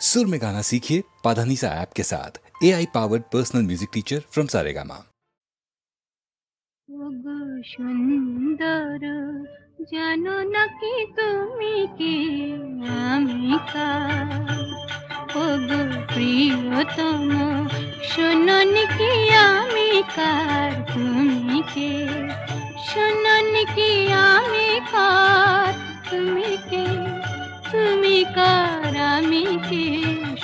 सुर में गाना सीखिए पाधानीसा ऐप के साथ। AI powered personal music teacher from Saregama. সুন্দর জানো নাকি তুমি কি আমি কার? ওগো প্রিয়তম শোনোনি কি আমি কার? তুমি কে? শোনোনি কি আমি কার? তুমি কে? তুমি কার? আমি কে?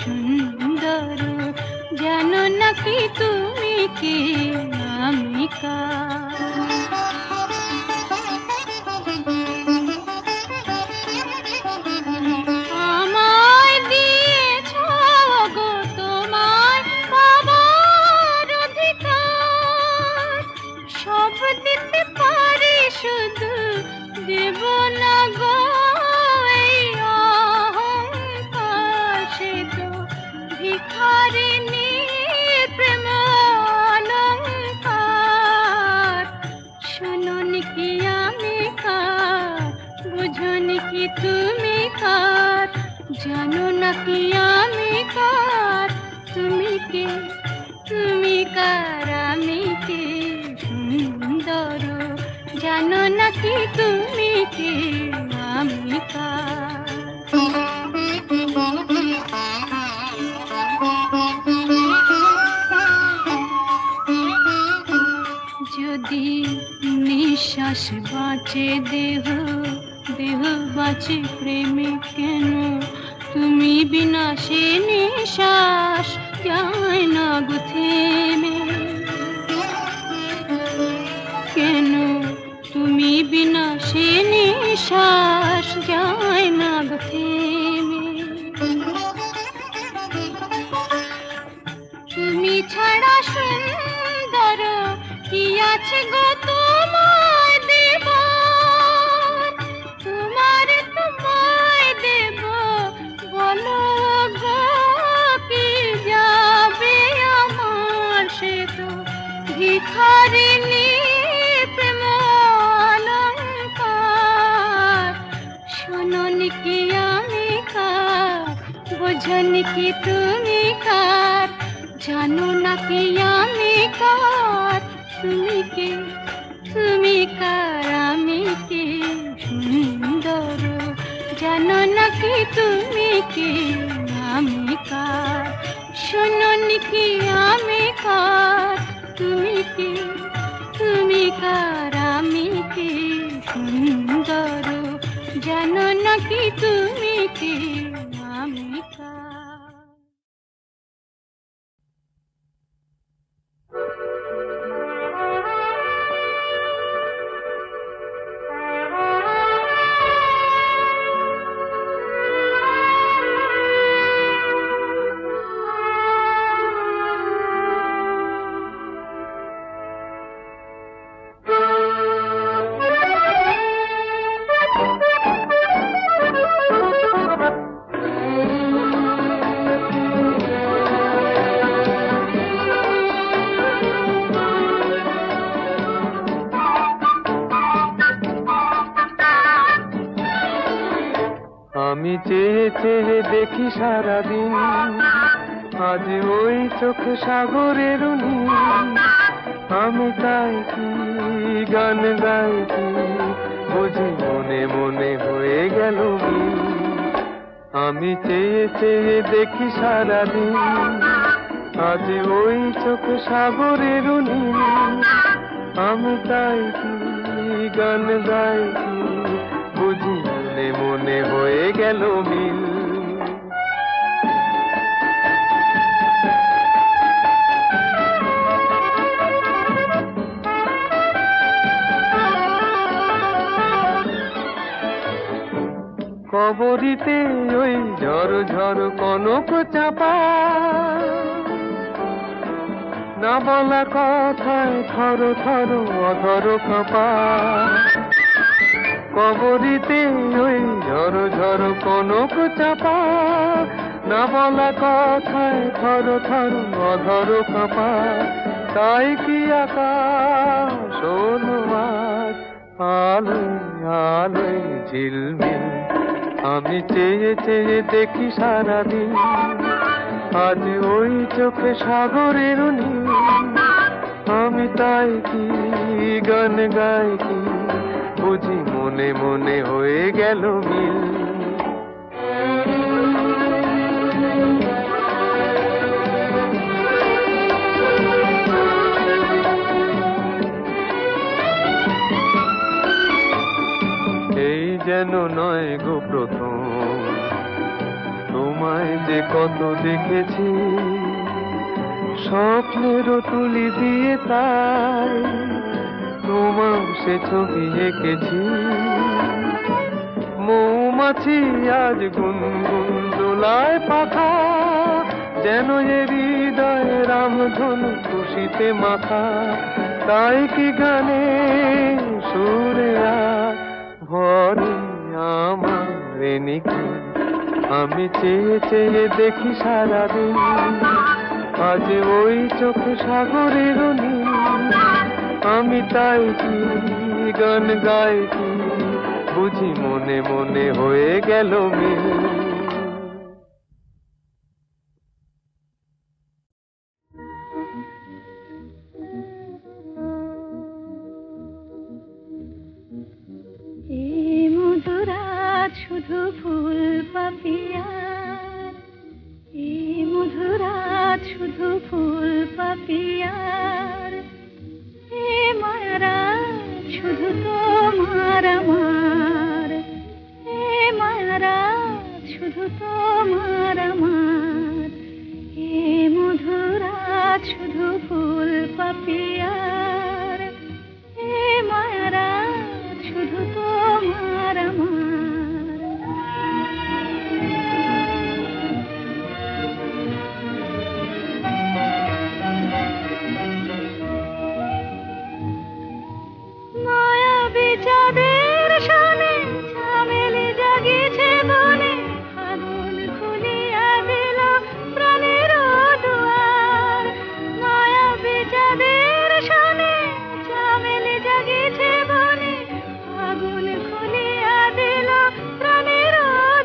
সুন্দর জানো নাকি তুমি কি আমি কার? আমায় দিয়েছ গো তোমায় পাবার অধিকার, সব দিতে পারি শুধু দেব না গো এই অহংকার। সে তো ভিখারিনী প্রেম অলংকার। শোনোনি কি আমি কার? বুঝোনি কি তুমি কার? জানো নাকি আমি কার? তুমি কে? তুমি কার? আমি কে? সুন্দর জানো নাকি তুমি কে আমি কার? যদি নিঃশ্বাস বাঁচে দেহ, দেহ বাঁচে প্রেমে কেন? তুমি বিনা সে নিঃশ্বাস যায় না গো থেমে। কেন তুমি বিনা সে নিঃশ্বাস যায় না গো থেমে? তুমি ছাড়া সুন্দর কি আছে গো তোমায় দেব? তোমায় দেব বলো গো কি যাবে আমার? সে তো ভিখারিনী প্রেম অলংকার। শোনোনি কি আমি কার? বোঝোনি কি তুমি কার? জানো নাকি আমি কার? তুমি কে? তুমি কার? আমি কে? সুন্দর জানো নাকি তুমি কে আমি কার? শোনোনি কি আমি কার? তুমি কে? তুমি কার? আমি কে? সুন্দর জানো নাকি তুমি কে আমি কার? আমি চেয়ে চেয়ে দেখি সারাদিন, আজ ওই চোখ সাগরের নীল। আমি তাই কি গান গাই কি বুঝি মনে মনে হয়ে গেল মিল। আমি চেয়ে চেয়ে দেখি সারাদিন, আজ ওই চোখ সাগরের নীল। আমি তাই কি গান গাই কি বুঝি মনে মনে হয়ে গেল মিল। কবরিতে ওই ঝড় ঝড় কনক চাপা, না বলা কথায় থর থর অধর কাঁপা। কবরিতে ওই ঝড় ঝড় কনক চাপা, না বলা কথায় থর থর অধর কাঁপা। তাই কি আকাশ হলো আজ আলোয় আলোয় ঝিলমিল। আমি চেয়ে চেয়ে দেখি সারাদিন, আজ ওই চোখে সাগরের নীল। আমি তাই কি গান গাই কি, বুঝি মনে মনে হয়ে গেল মিল। এই যেন নয় গো প্রথম, তোমায় যে কত দেখেছি, স্বপ্নেরও তুলি দিয়ে তাই তোমার সে ছবি এঁকেছি। মৌমাছি আজ গুনগুন দোলায় পাখা, যেন এ হৃদয়ে রামধনু খুশিতে মাথা। তাই কি গানে সুরে ভরে আমার নিকি, আমি চেয়ে চেয়ে দেখি সারাদিন, আজ ওই চোখে সাগরের নীল। আমি তাই কি গান গাই কি, বুঝি মনে মনে হয়ে গেল মিল। শুধু ফুল পাপিয়ার, এই মধুরাত শুধু ফুল পাপিয়ার, এ মায়ারাত শুধু তোমার আমার, এ মায়ারাত শুধু তোমার আমার, এ মধুরাত শুধু ফুল পাপিয়ার, এ মায়ারাত শুধু তোমার আমার। চাঁদের সনে চামেলি জাগিছে বনে, আগুন খুলিয়া দিল প্রাণের দুয়ার। মায়াবী চাঁদের সনে চামেলি জাগিছে বনে, আগুন খুলিয়া দিল প্রাণের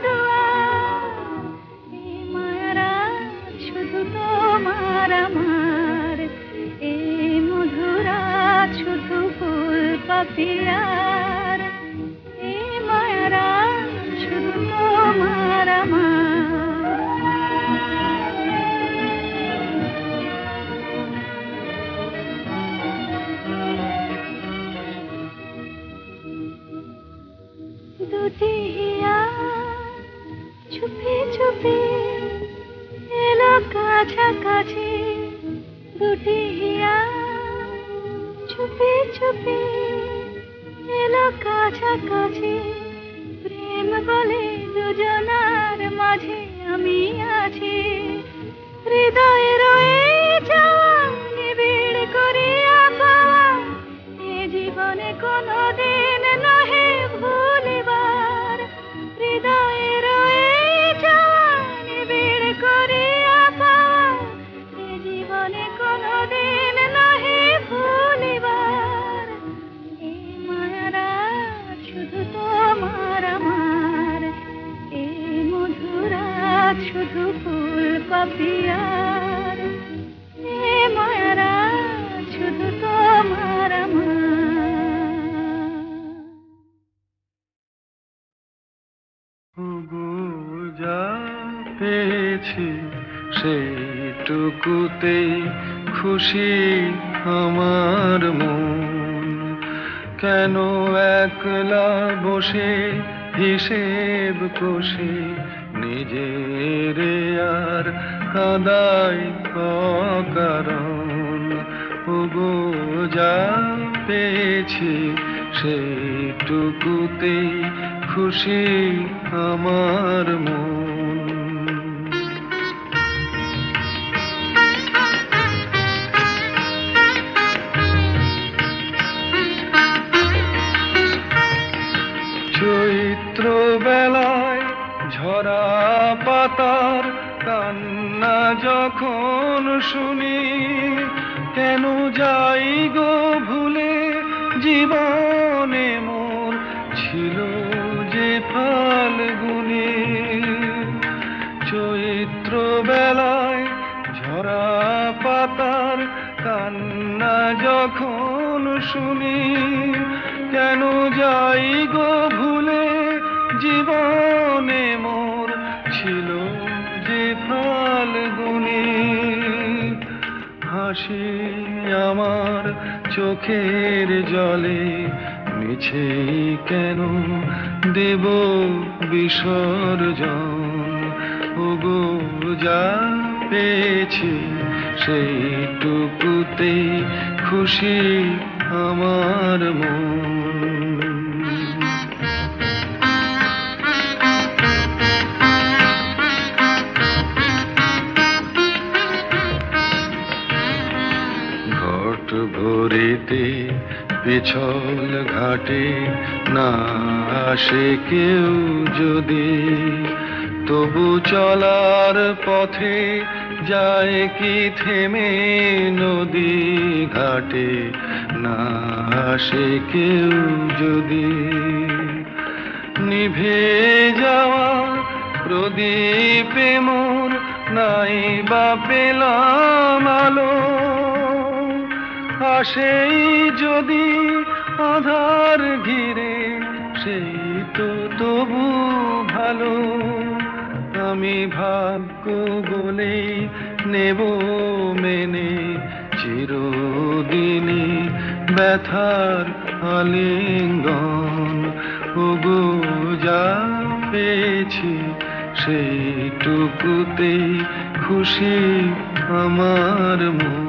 দুয়ার। এই মায়ারাত শুধু তোমার আমার, এই মধুরাত শুধু ফুল পাপিয়ার, এই মায়ারাত শুধু তোমার আমার। দুটি হিয়া চুপি চুপি এলো কাছাকাছি, দুটি হিয়া চুপি চুপি এলো কাছাকাছি। প্রেম বলে দুজনার মাঝে আমি আছি, হৃদয়ে রয়ে যাওয়া নিবিড় করিয়া পাওয়া, এ জীবনে কোনোদিন নহে ভুলিবার। হৃদয়ে রয়ে যাওয়া নিবিড় করিয়া পাওয়া, এ জীবনে কোনোদিন নহে ভুলিবার। এই মায়ারাত শুধু তোমার আমার, এই মধুরাত শুধু ফুল পাপিয়ার, এই মায়ারাত শুধু তোমার আমার। যা পেয়েছি সেইটুকুতেই খুশি আমার মন, কেন একলা বসে হিসেব কষে নিজের আর কাঁদাই অকারণ। ওগো যা পেয়েছি সেইটুকুতেই খুশি আমার মন। চৈত্র বেলায় ঝরা পাতার কান্না যখন শুনি, কেন যাই গো ভুলে জীবনে মোর ছিল যে ফাল্গুনি। রাত্র বেলায় ঝরা পাতার কান্না যখন শুনি, কেন যাই গো ভুলে জীবনে মোর ছিল যে ফাল্গুনি। হাসি আমার চোখের জলে মিছে কেন দেব বিসর্জন, ওগো যা পেয়েছি সেইটুকুতে খুশি আমার মন। ঘট ভরিতে পিছল ঘাটে না আসে কেউ যদি, তবু চলার পথে যায় কি থেমে নদী ঘাটে না আসে কেউ যদি। নিভে যাওয়া প্রদীপে মোর নাই বা পেলাম আলো, আসেই যদি আধার ঘিরে সেই তো তবু ভালো। আমি ভাগ্য বলেই নেব মেনে চিরদিনই ব্যথার আলিঙ্গন, ওগো যা পেয়েছি সেইটুকুতেই খুশি আমার মন।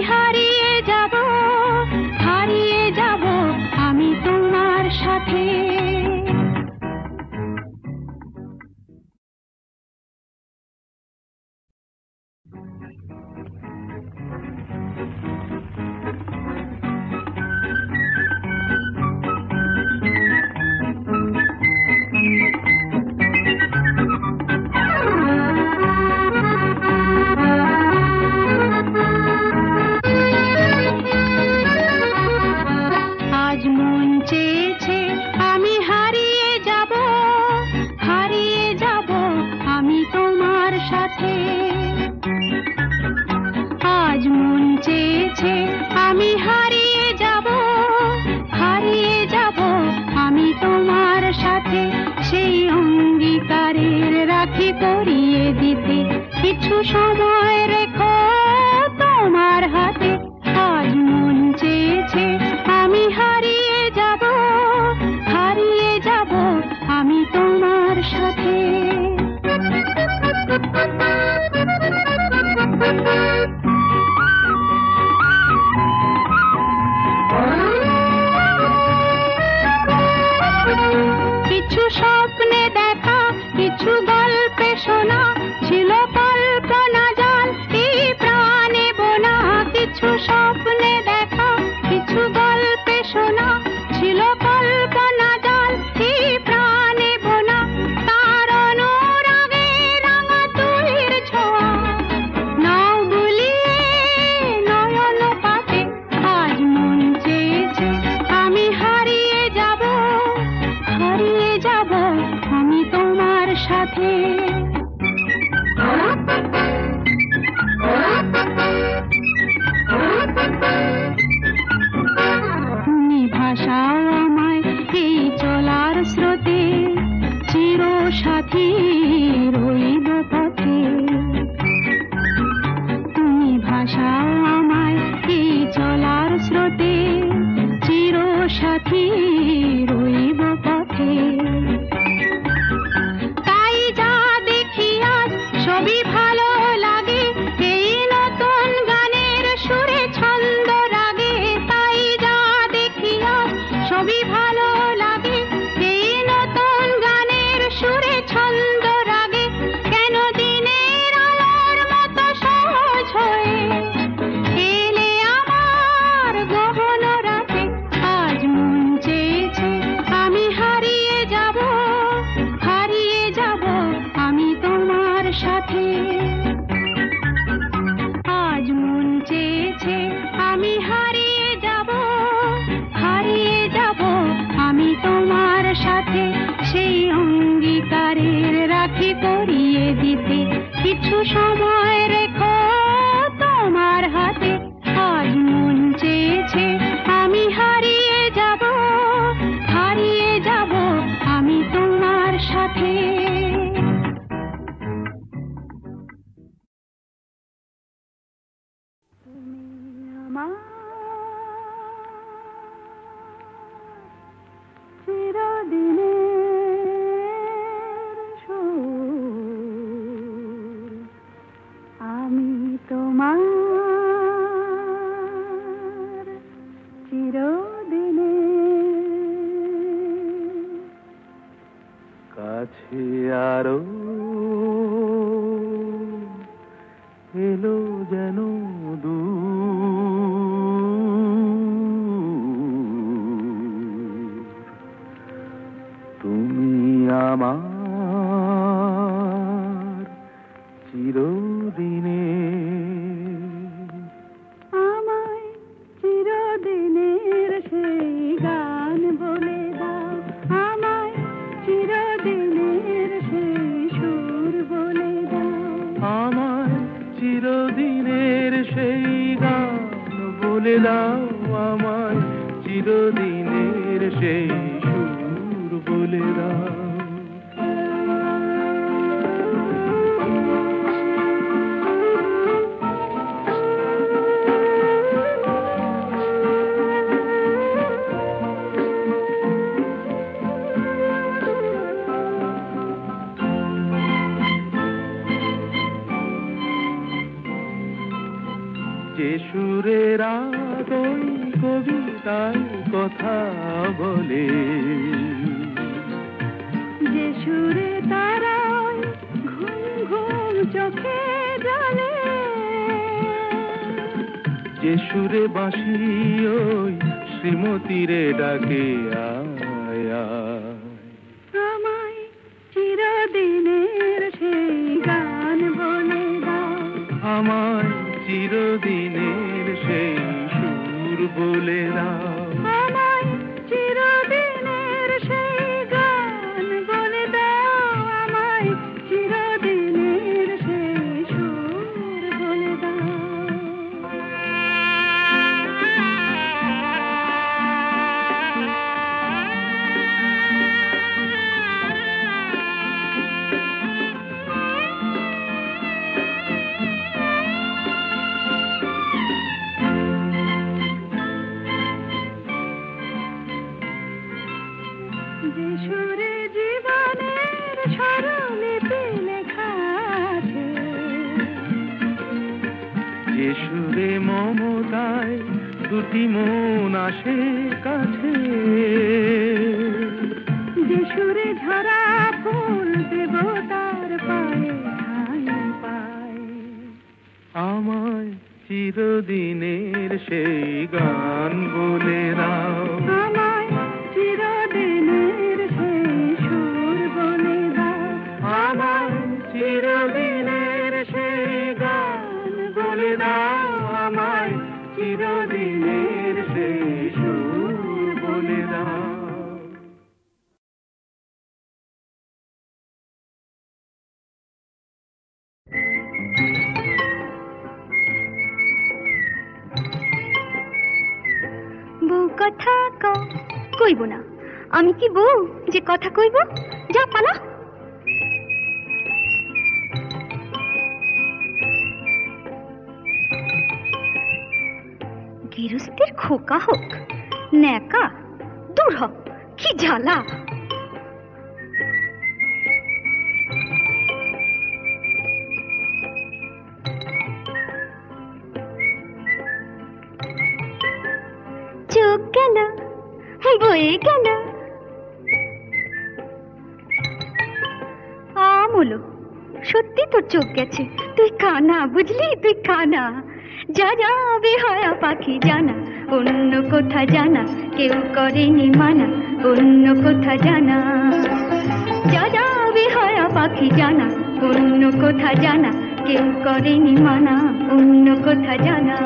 হারিয়ে যাব, হারিয়ে করিয়ে দিতে কিছু সময় রেখো তোমার হাতে। আজ মন চেয়েছে আমি হারিয়ে যাব আমি তোমার সাথে। কিছু স্বপ্নে দেখা, কিছু গল্পে শোনা, ছিল কল্পনা জাল এই প্রাণে বোনা। কিছু স্বপ্নে দেখা, কিছু গল্পে শোনা, ছিল কল্পনা জাল এই প্রাণে বোনা। তার অনুরাগে রাঙা তুলির ছোঁয়া নাও বুলিয়ে নয়ন পাতে। আজ মন চেয়েছে আমি হারিয়ে যাব আমি তোমার সাথে। তুমি ভাষাও আমায় এই চলার স্রোতে, চির সাথী রইব পথে। তুমি ভাষাও আমায় এই চলার স্রোতে, চির সাথী রইব পথে। তাই যা দেখি আজ সবই ভালো লাগে, এই নতুন গানের সুরে ছন্দ রাগে। তাই যা দেখি আজ সবই ভালো লাগে, এই নতুন গানের সুরে ছন্দ রাগে। কেন দিনের আলোর মতো সহজ হয়ে এলে আমার গহন রাতে। আজ মন চেয়েছে আমি হারিয়ে যাব আমি তোমার সাথে। আজ মন চেয়েছে আমি হারিয়ে যাব আমি তোমার সাথে। সেই অঙ্গীকারের রাখি করিয়ে দিতে কিছু সময় রেখো তোমার হাতে। আজ মন চেয়েছে আমি হারিয়ে যাব আমি তোমার সাথে। আমি তোমার চিরদিনের কাছে আরো এলো যেন তুমি আমার চিরদিনের। আমায় চিরদিনের সেই গান বলে দাও, আমায় চিরদিনের সেই সুর বলে দাও। আমার চিরদিনের সেই গান বলে দাও, আমায় চিরদিনের সেই সুর বলে দাও। যে সুরের ওই কবিতায় কথা বলে, যে সুরে তারা ঘুম ঘুম চোখে জ্বলে, যে সুরে বাঁশি ওই শ্রীমতীরে ডাকে আয় আয়। আমায় চিরদিনের সেই গান বলে দাও, আমায় চিরদিনের সেই সুর বলে দাও। আমায় চিরদিনের সেই গান বলে দাও, আমায় চিরদিনের সেই সুর বলে দাও। যে সুরে জীবনের স্বরলিপি লেখা আছে, যে সুরে মমতায় দুটি মন আসে কাছে, যে সুরে ঝরা ফুল দেবতার পায়ে ঠাঁই পায়, আমায় চিরদিনের সেই গান বলে দাও, আমায় চিরদিনের সেই সুর বলে দাও, আমায় চিরদিনের সেই গান বলে দাও, আমায় চিরদিনের সেই সুর বলে দাও। বউ কথা কইব না, আমি কি বউ যে কথা কইব? যা পালা। গৃহস্থের খোকা হোক ন্যাকা, দূর হ, কি জ্বালা। চোখ গেল বয়ে গেল আমলো, সত্যি তোর চোখ গেছে, তুই কানা, বুঝলি, তুই কানা। যা যা বেহায়া পাখি জানা, অন্য কোথা জানা কেউ করেনি মানা, অন্য কোথা জানা। যা যা বেহায়া পাখি জানা, অন্য কোথা জানা কেউ করেনি মানা, অন্য কোথা জানা।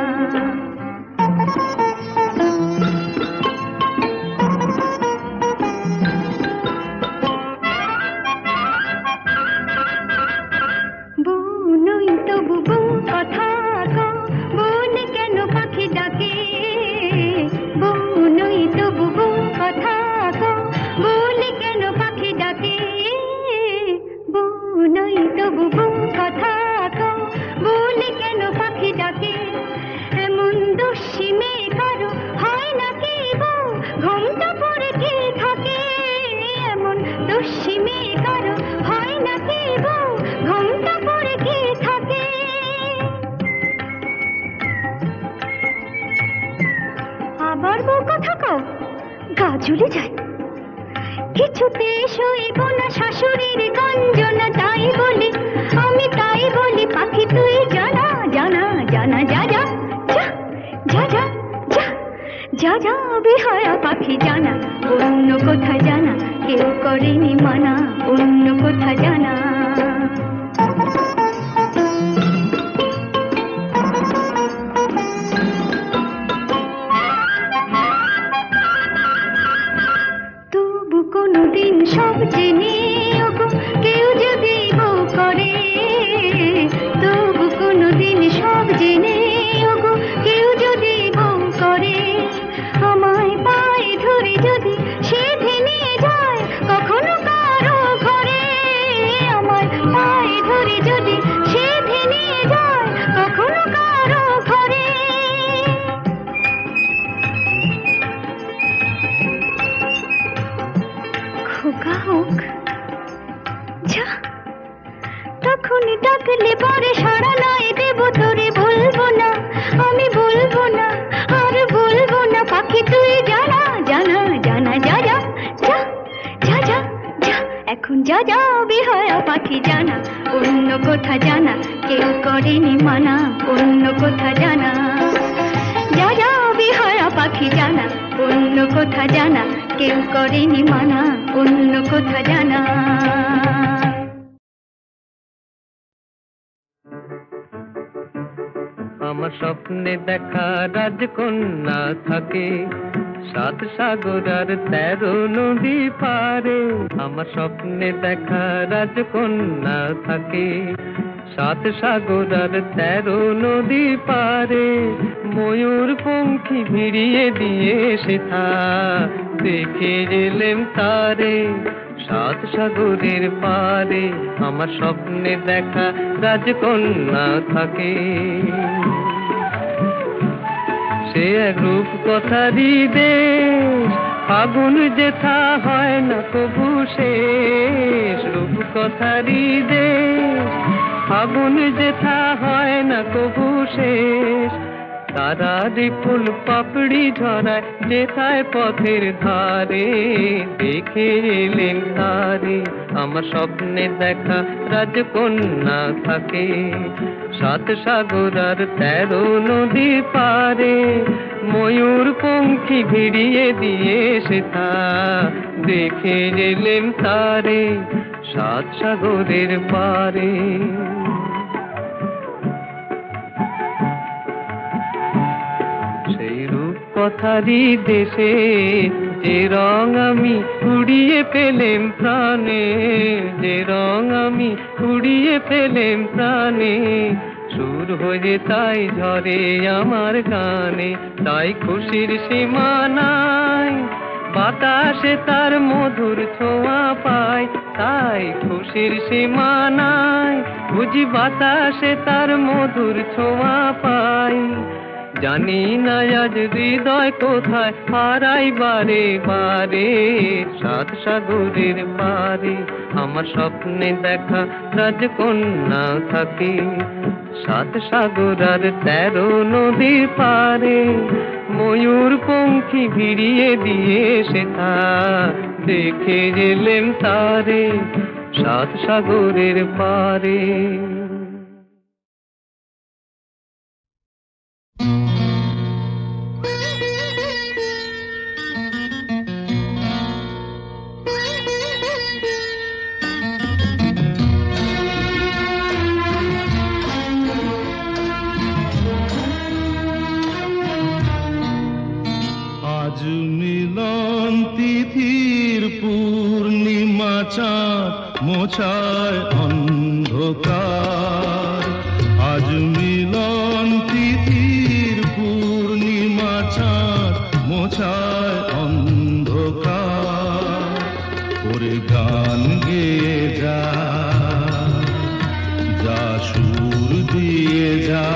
ঝুলে যায় কিছুতে সইব না শাশুড়ির গঞ্জনা, তাই বলি আমি, তাই বলি পাখি তুই জানা জানা জানা, যা যা যা যা যা যা যা যা বেহায়া পাখি জানা, অন্য কোথা জানা কেউ করেনি মানা, অন্য কোথা জানা। কোনদিন সব জেনে কেউ যদি বউ করে, তবু কোনদিন সব জেনে কেউ যদি বউ করে, আমায় পায়ে ধরে যদি সে ভেঙে যায় কখনো কারো ঘরে, আমায় পায়ে ধরে যদি সে ভেঙে যায় কখনো কারো ঘরে। খোকা হোক যা, তখনই ডাকলে পরে সাড়া নয় দেব তোরে, বলবো না আমি, বলবো না আর বলবো না পাখি তুই জানা জানা জানা, যা যা যা যা যা যা, এখন যা যা বেহায়া পাখি জানা, অন্য কোথা জানা কেউ করেনি মানা, অন্য কোথা জানা। যা যা বেহায়া পাখি জানা, অন্য কোথা জানা কেউ করেনি মানা, অন্য কোথা জানা। আমার স্বপ্নে দেখা রাজকন্যা থাকে 7 সাগর আর 13 নদী পারে, আমার স্বপ্নে দেখা রাজকন্যা থাকে 7 সাগর আর 13 নদী পারে, ময়ূর পঙ্খী ভিড়িয়ে দিয়ে সেথা দেখে এলেম তারে 7 সাগরের পারে, আমার স্বপ্নে দেখা রাজকন্যা থাকে। সে এক রূপ কথারই দেশ, আগুন যেথা হয় না কবু শেষ, রূপকথারই দেশ। আগুন যেথা হয় না কবু শেষ, তারারি ফুল পাপড়ি ঝরায় যেথায় পথের ধারে। দেখে এলেন তারে আমার স্বপ্নে দেখা রাজকন্যা থাকে, 7 সাগর আর 13 নদী পারে। ময়ূর পঙ্খী ভিড়িয়ে দিয়ে সেথা দেখে এলেন তারে 7 সাগরের পারে। সেই রূপকথারই দেশে যে রং আমি কুড়িয়ে পেলেম প্রাণে, যে রং আমি কুড়িয়ে পেলেম প্রাণে। সুর হয়ে তাই ঝরে আমার গানে, তাই খুশির সীমা নাই। বাতাসে তার মধুর ছোঁয়া পায়, তাই খুশির সীমা নাই। বুঝি বাতাসে তার মধুর ছোঁয়া পাই। জানি না আজ হৃদয় কোথায় হারাই বারে বারে, 7 সাগরের পারে আমার স্বপ্নে দেখা রাজকন্যা থাকে। 7 সাগর আর 13 নদীর পারে। ময়ূর পঙ্খী ভিড়িয়ে দিয়ে সেথা দেখে গেলেন তারে 7 সাগরের পারে। আজ মিলন তিথির পূর্ণিমা চাঁদ মোছায় অন্ধকার। আজ মিলন তিথির পূর্ণিমা চাঁদ মোছায় অন্ধকার। ওরে গান গেয়ে যা, যা সুর দিয়ে যা।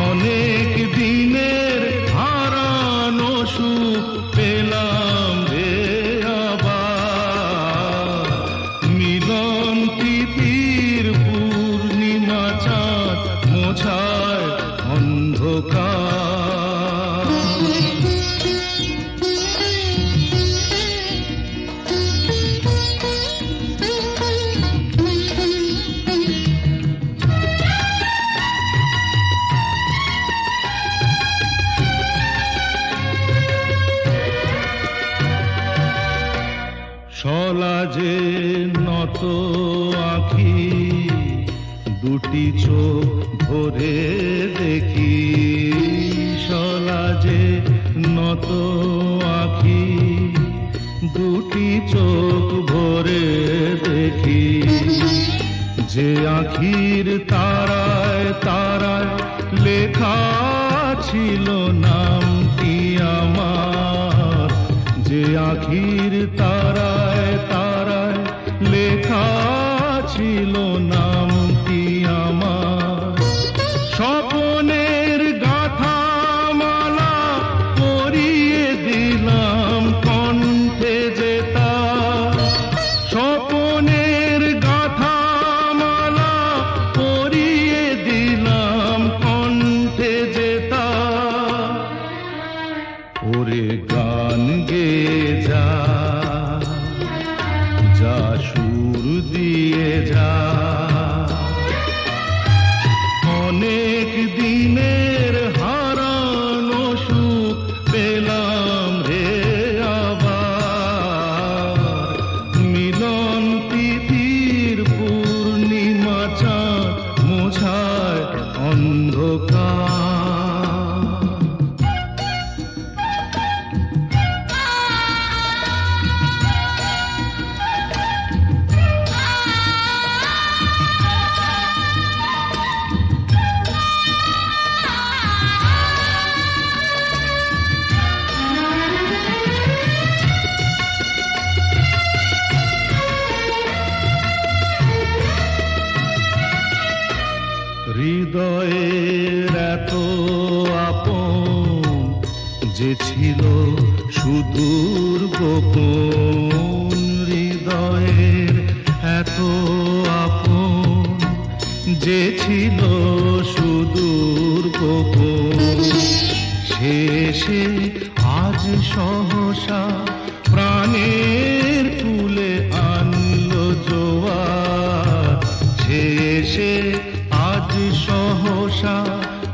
অনেক দিনের হারানো সুখ পেলাম রে আবার। মিলন তিথির পূর্ণিমা চাঁদ মোছায় অন্ধকার। সলাজে নত আঁখি দুটি চোখ ভরে দেখি। সলাজে নত আঁখি দুটি চোখ ভরে দেখি। যে আঁখির তারায় তারায় লেখা ছিল নামটি আমার। যে আঁখির তারায় তারায় লেখা ছিল নামটি আমার। স্বপনের গাথা মালা পরিয়ে দিলাম কণ্ঠে যেতা। স্বপনের গাথা মালা পরিয়ে দিলাম কণ্ঠে যেতা। ওরে গান গেয়ে যা, যা সুর দিয়ে যা। অনেক দিনের হারানো সুখ পেলাম রে আবার। মিলন তিথির পূর্ণিমা চাঁদ মোছায় অন্ধকার। যে ছিল সুদূর গোপন হৃদয়ের এত আপন, যে ছিল সুদূর গোপন, শেষে আজ সহসা প্রাণের কুলে আনলো জোয়ার, শেষে আজ সহসা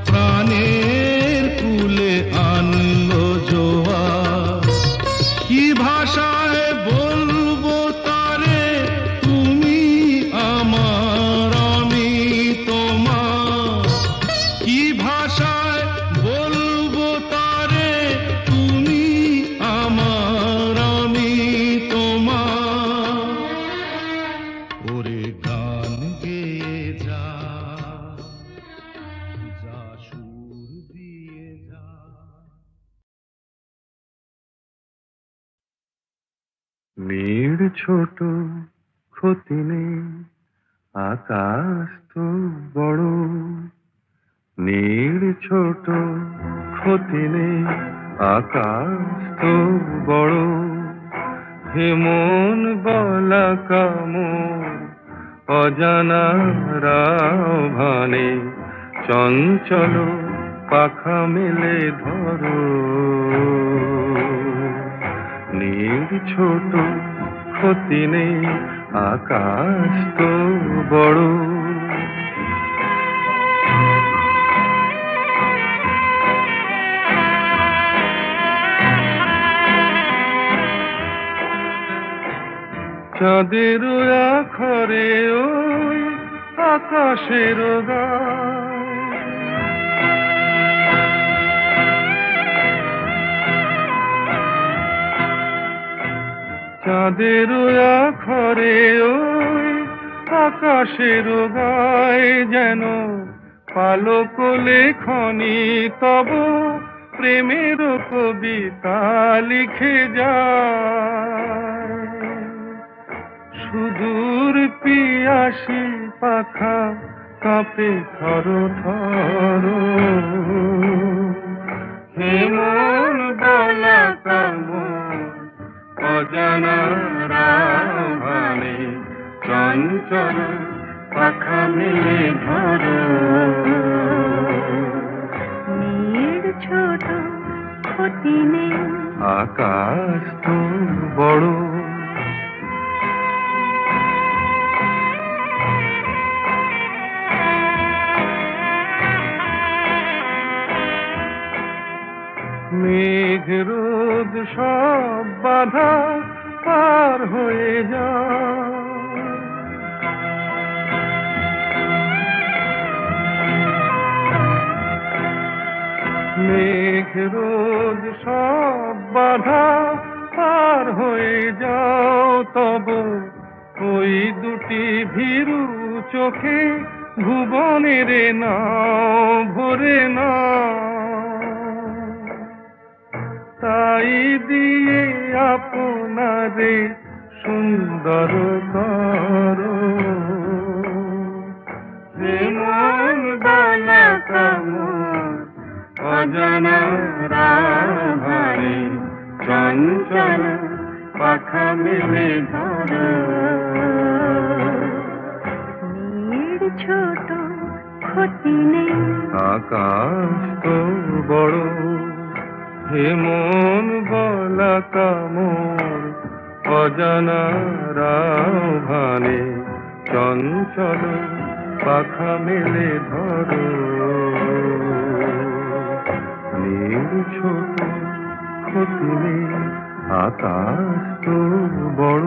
প্রাণের কুলে আনলো জোয়ার। কি ভাষায় বলবো তারে, তুমি আমার আমি তোমার, কি ভাষায় বলবো তারে, তুমি আমার আমি তোমার। ওরে গান গেয়ে যা, যা সুর দিয়ে যা। নীড় ছোট ক্ষতি নেই, আকাশ তো বড়। নীড় ছোট ক্ষতি নেই, আকাশ তো বড়। হে মন বলা কামন অজানা রাভানে, চঞ্চল পাখা মেলে ধরো। নীড় ছোট ক্ষতি নেই, আকাশ তো বড়। চাঁদের আখরে ওই আকাশের গায়, চাঁদের আখরে ওই আকাশের গায়, যেন পালক লেখনি তব প্রেমের কবিতা লিখে যায়। সুদূর পিয়াসী পাখা কাঁপে থর থর, হে মন বলা কামন অজানা রাভানে, চঞ্চল পাখা মেলে ধরো। নীড় ছোট ক্ষতি নেই, আকাশ তো বড়। মেঘ রোদ সব বাধা পার হয়ে যায়, মেঘ রোদ সব বাধা পার হয়ে যাও। তব ওই দুটি ভীরু চোখে ভুবনের নাও ভরে নাও, তাই দিয়ে আপনারে সুন্দর করো। হে মন বলা কামন অজানা রাভানে, চঞ্চল পাখা মেলে ধরো। নীড় ছোট ক্ষতি নেই, আকাশ তো বড়। হে মন বলা কামন অজানা রাভানে, চঞ্চল পাখা মেলে ধরো। নীড় ছোট ক্ষতি নেই, আকাশ তো বড়।